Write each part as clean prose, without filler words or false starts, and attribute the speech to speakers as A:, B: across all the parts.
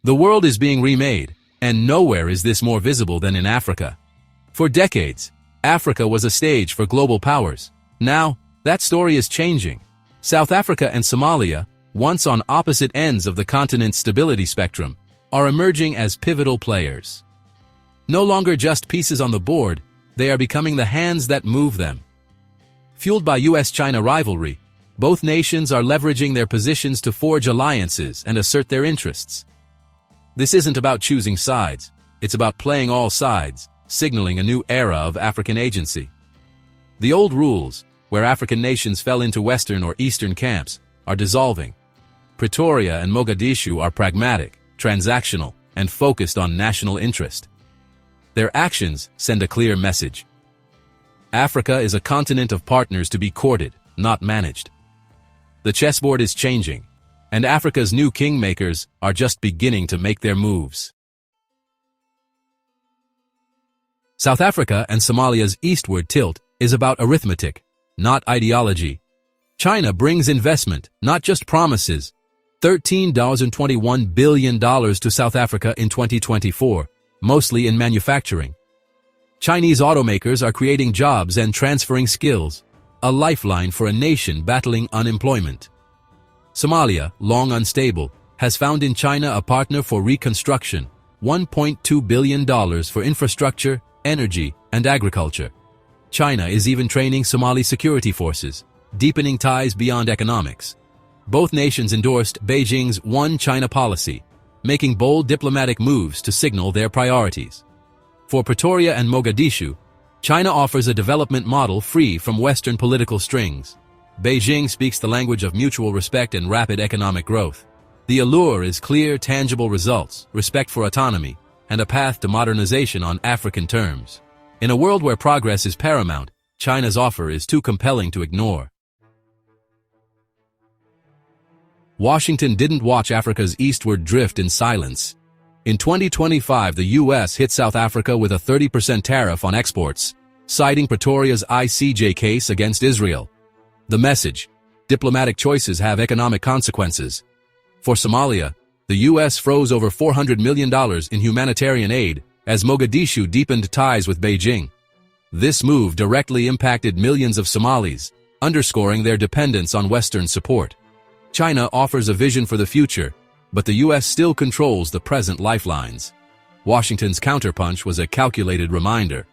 A: The world is being remade, and nowhere is this more visible than in Africa. For decades, Africa was a stage for global powers. Now, that story is changing. South Africa and Somalia, once on opposite ends of the continent's stability spectrum, are emerging as pivotal players. No longer just pieces on the board, they are becoming the hands that move them. Fueled by US-China rivalry, both nations are leveraging their positions to forge alliances and assert their interests. This isn't about choosing sides, it's about playing all sides, signaling a new era of African agency. The old rules, where African nations fell into Western or Eastern camps, are dissolving. Pretoria and Mogadishu are pragmatic, transactional, and focused on national interest. Their actions send a clear message. Africa is a continent of partners to be courted, not managed. The chessboard is changing, and Africa's new kingmakers are just beginning to make their moves. South Africa and Somalia's eastward tilt is about arithmetic, not ideology. China brings investment, not just promises. $13.21 billion to South Africa in 2024, mostly in manufacturing. Chinese automakers are creating jobs and transferring skills, a lifeline for a nation battling unemployment. Somalia, long unstable, has found in China a partner for reconstruction, $1.2 billion for infrastructure, energy, and agriculture. China is even training Somali security forces, deepening ties beyond economics. Both nations endorsed Beijing's One China policy, making bold diplomatic moves to signal their priorities. For Pretoria and Mogadishu, China offers a development model free from Western political strings. Beijing speaks the language of mutual respect and rapid economic growth. The allure is clear, tangible results, respect for autonomy, and a path to modernization on African terms. In a world where progress is paramount, China's offer is too compelling to ignore. Washington didn't watch Africa's eastward drift in silence. In 2025, the U.S. hit South Africa with a 30% tariff on exports, citing Pretoria's ICJ case against Israel. The message: diplomatic choices have economic consequences. For Somalia, the U.S. froze over $400 million in humanitarian aid as Mogadishu deepened ties with Beijing. This move directly impacted millions of Somalis, underscoring their dependence on Western support. China offers a vision for the future, but the U.S. still controls the present lifelines. Washington's counterpunch was a calculated reminder.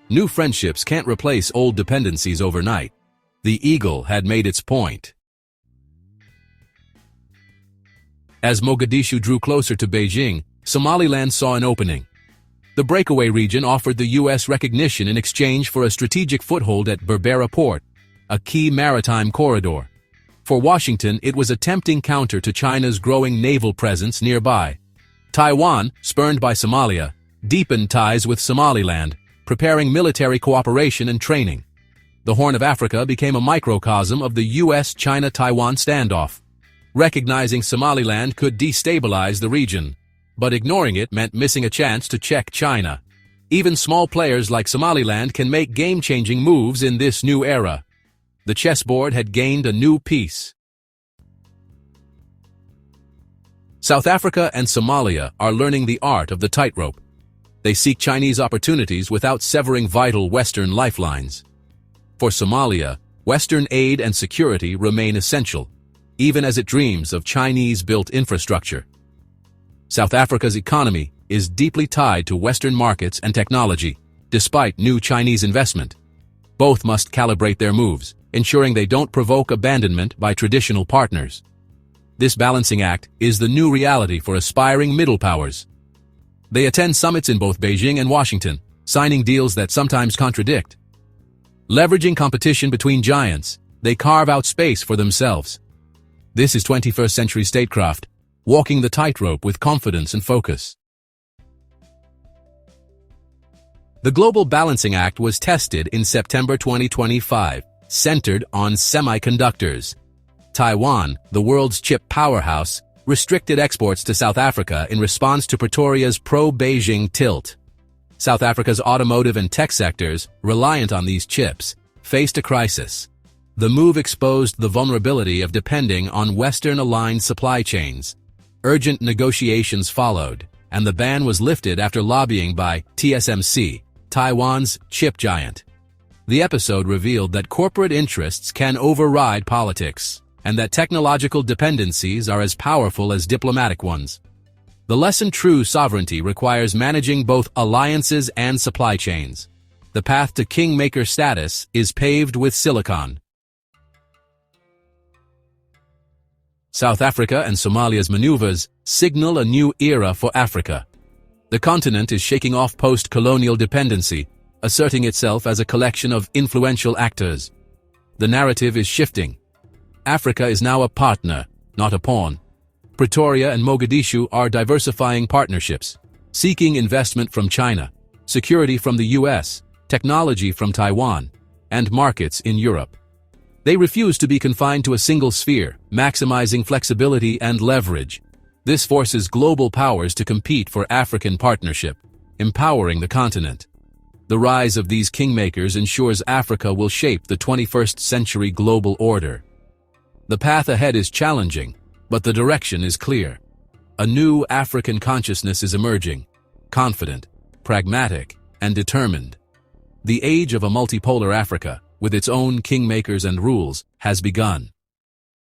A: New friendships can't replace old dependencies overnight. The eagle had made its point. As Mogadishu drew closer to Beijing, Somaliland saw an opening. The breakaway region offered the U.S. recognition in exchange for a strategic foothold at Berbera Port, a key maritime corridor. For Washington, it was a tempting counter to China's growing naval presence nearby. Taiwan, spurned by Somalia, deepened ties with Somaliland, preparing military cooperation and training. The Horn of Africa became a microcosm of the U.S.-China-Taiwan standoff. Recognizing Somaliland could destabilize the region, but ignoring it meant missing a chance to check China. Even small players like Somaliland can make game-changing moves in this new era. The chessboard had gained a new piece. South Africa and Somalia are learning the art of the tightrope. They seek Chinese opportunities without severing vital Western lifelines. For Somalia, Western aid and security remain essential, even as it dreams of Chinese-built infrastructure. South Africa's economy is deeply tied to Western markets and technology, despite new Chinese investment. Both must calibrate their moves, ensuring they don't provoke abandonment by traditional partners. This balancing act is the new reality for aspiring middle powers. They attend summits in both Beijing and Washington, signing deals that sometimes contradict. Leveraging competition between giants, they carve out space for themselves. This is 21st century statecraft, walking the tightrope with confidence and focus. The Global Balancing Act was tested in September 2025, centered on semiconductors. Taiwan, the world's chip powerhouse, restricted exports to South Africa in response to Pretoria's pro-Beijing tilt. South Africa's automotive and tech sectors, reliant on these chips, faced a crisis. The move exposed the vulnerability of depending on Western-aligned supply chains. Urgent negotiations followed, and the ban was lifted after lobbying by TSMC, Taiwan's chip giant. The episode revealed that corporate interests can override politics, and that technological dependencies are as powerful as diplomatic ones. The lesson: true sovereignty requires managing both alliances and supply chains. The path to kingmaker status is paved with silicon. South Africa and Somalia's maneuvers signal a new era for Africa. The continent is shaking off post-colonial dependency, asserting itself as a collection of influential actors. The narrative is shifting. Africa is now a partner, not a pawn. Pretoria and Mogadishu are diversifying partnerships, seeking investment from China, security from the US, technology from Taiwan, and markets in Europe. They refuse to be confined to a single sphere, maximizing flexibility and leverage. This forces global powers to compete for African partnership, empowering the continent. The rise of these kingmakers ensures Africa will shape the 21st century global order. The path ahead is challenging, but the direction is clear. A new African consciousness is emerging, confident, pragmatic, and determined. The age of a multipolar Africa, with its own kingmakers and rules, has begun.